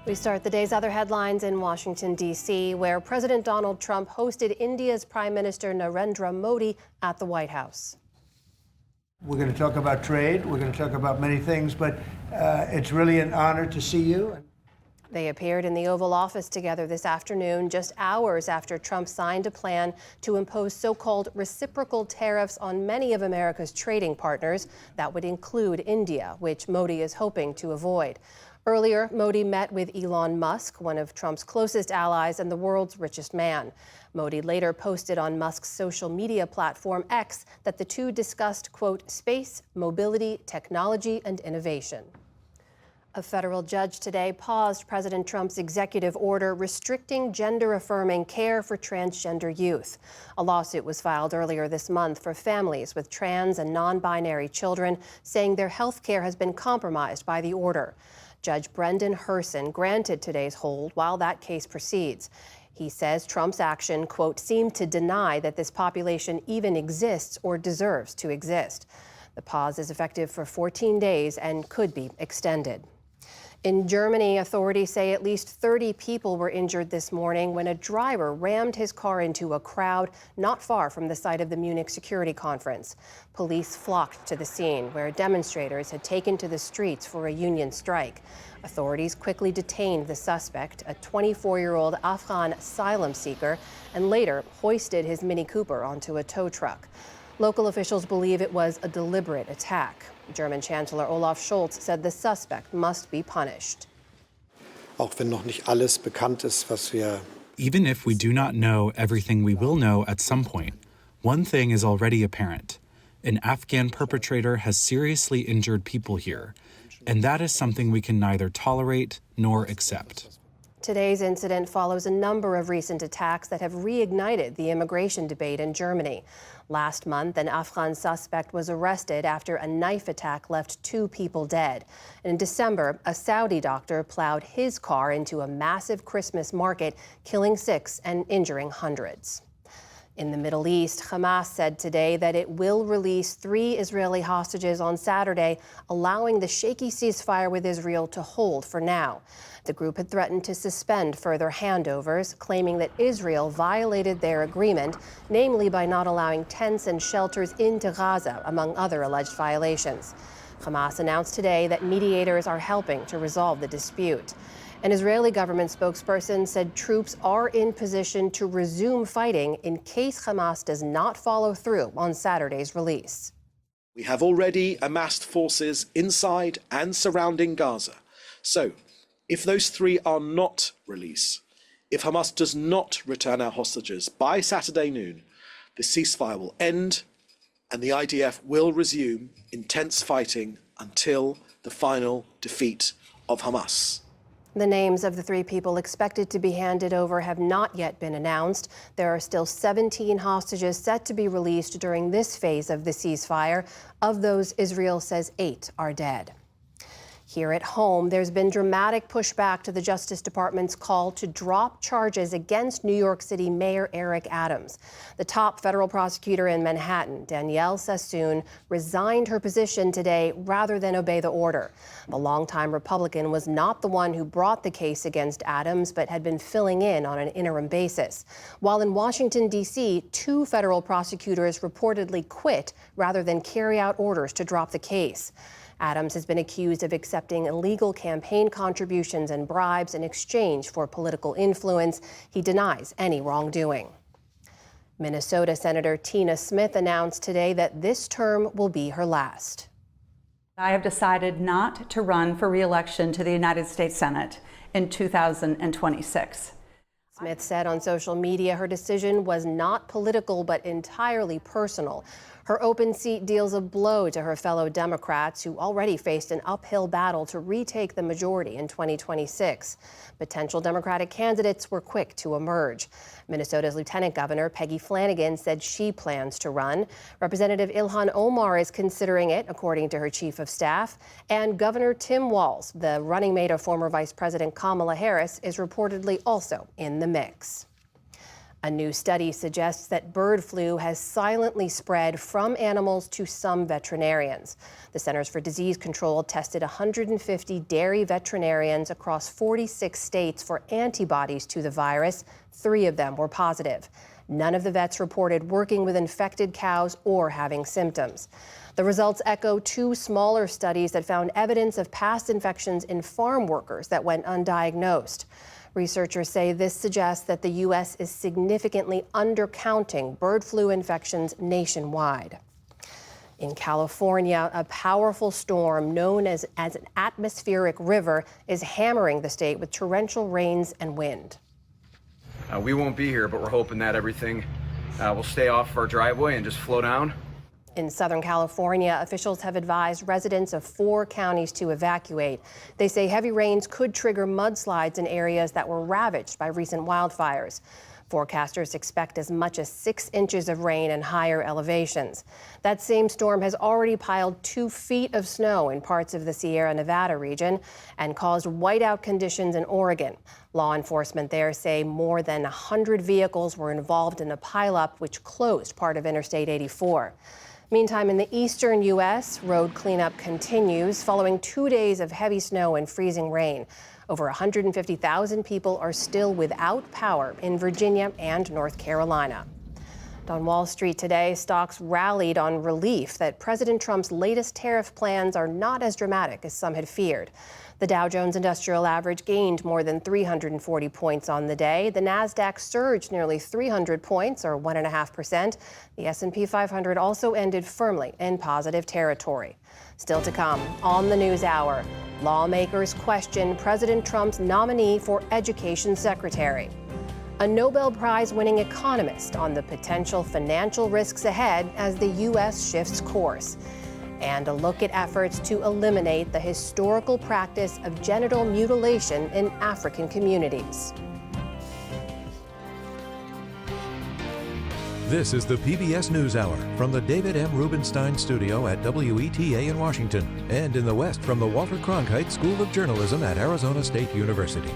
We start the day's other headlines in Washington, D.C., where President Donald Trump hosted India's Prime Minister Narendra Modi at the White House. We're going to talk about trade. We're going to talk about many things, but it's really an honor to see you. They appeared in the Oval Office together this afternoon, just hours after Trump signed a plan to impose so-called reciprocal tariffs on many of America's trading partners. That would include India, which Modi is hoping to avoid. Earlier, Modi met with Elon Musk, one of Trump's closest allies and the world's richest man. Modi later posted on Musk's social media platform X that the two discussed, quote, space, mobility, technology, and innovation. A federal judge today paused President Trump's executive order restricting gender-affirming care for transgender youth. A lawsuit was filed earlier this month for families with trans and non-binary children, saying their health care has been compromised by the order. Judge Brendan Herson granted today's hold while that case proceeds. He says Trump's action, quote, seemed to deny that this population even exists or deserves to exist. The pause is effective for 14 days and could be extended. In Germany, authorities say at least 30 people were injured this morning when a driver rammed his car into a crowd not far from the site of the Munich Security Conference. Police flocked to the scene, where demonstrators had taken to the streets for a union strike. Authorities quickly detained the suspect, a 24-year-old Afghan asylum seeker, and later hoisted his Mini Cooper onto a tow truck. Local officials believe it was a deliberate attack. German Chancellor Olaf Scholz said the suspect must be punished. Auch wenn noch nicht alles bekannt ist, was wir Even if we do not know everything we will know at some point, one thing is already apparent. An Afghan perpetrator has seriously injured people here, and that is something we can neither tolerate nor accept. Today's incident follows a number of recent attacks that have reignited the immigration debate in Germany. Last month, an Afghan suspect was arrested after a knife attack left 2 people dead. In December, a Saudi doctor plowed his car into a massive Christmas market, killing 6 and injuring hundreds. In the Middle East, Hamas said today that it will release 3 Israeli hostages on Saturday, allowing the shaky ceasefire with Israel to hold for now. The group had threatened to suspend further handovers, claiming that Israel violated their agreement, namely by not allowing tents and shelters into Gaza, among other alleged violations. Hamas announced today that mediators are helping to resolve the dispute. An Israeli government spokesperson said troops are in position to resume fighting in case Hamas does not follow through on Saturday's release. We have already amassed forces inside and surrounding Gaza. So, if those 3 are not released, if Hamas does not return our hostages by Saturday noon, the ceasefire will end and the IDF will resume intense fighting until the final defeat of Hamas. The names of the 3 people expected to be handed over have not yet been announced. There are still 17 hostages set to be released during this phase of the ceasefire. Of those, Israel says 8 are dead. Here at home, there's been dramatic pushback to the Justice Department's call to drop charges against New York City Mayor Eric Adams. The top federal prosecutor in Manhattan, Danielle Sassoon, resigned her position today rather than obey the order. The longtime Republican was not the one who brought the case against Adams, but had been filling in on an interim basis. While in Washington, D.C., 2 federal prosecutors reportedly quit rather than carry out orders to drop the case. Adams has been accused of accepting illegal campaign contributions and bribes in exchange for political influence. He denies any wrongdoing. Minnesota Senator Tina Smith announced today that this term will be her last. I have decided not to run for re-election to the United States Senate in 2026. Smith said on social media her decision was not political but entirely personal. Her open seat deals a blow to her fellow Democrats who already faced an uphill battle to retake the majority in 2026. Potential Democratic candidates were quick to emerge. Minnesota's Lieutenant Governor Peggy Flanagan said she plans to run. Representative Ilhan Omar is considering it, according to her chief of staff. And Governor Tim Walz, the running mate of former Vice President Kamala Harris, is reportedly also in the mix. A new study suggests that bird flu has silently spread from animals to some veterinarians. The Centers for Disease Control tested 150 dairy veterinarians across 46 states for antibodies to the virus. 3 of them were positive. None of the vets reported working with infected cows or having symptoms. The results echo 2 smaller studies that found evidence of past infections in farm workers that went undiagnosed. Researchers say this suggests that the U.S. is significantly undercounting bird flu infections nationwide. In California, a powerful storm known as an atmospheric river is hammering the state with torrential rains and wind. We won't be here, but we're hoping that everything will stay off our driveway and just flow down. In Southern California, officials have advised residents of 4 counties to evacuate. They say heavy rains could trigger mudslides in areas that were ravaged by recent wildfires. Forecasters expect as much as 6 inches of rain in higher elevations. That same storm has already piled 2 feet of snow in parts of the Sierra Nevada region and caused whiteout conditions in Oregon. Law enforcement there say more than 100 vehicles were involved in a pileup which closed part of Interstate 84. Meantime, in the eastern U.S., road cleanup continues following 2 days of heavy snow and freezing rain. Over 150,000 people are still without power in Virginia and North Carolina. On Wall Street today, stocks rallied on relief that President Trump's latest tariff plans are not as dramatic as some had feared. The Dow Jones Industrial Average gained more than 340 points on the day. The Nasdaq surged nearly 300 points, or 1.5%. The S&P 500 also ended firmly in positive territory. Still to come on the News Hour, lawmakers question President Trump's nominee for Education Secretary. A Nobel Prize-winning economist on the potential financial risks ahead as the U.S. shifts course. And a look at efforts to eliminate the historical practice of genital mutilation in African communities. This is the PBS NewsHour from the David M. Rubenstein Studio at WETA in Washington, and in the West from the Walter Cronkite School of Journalism at Arizona State University.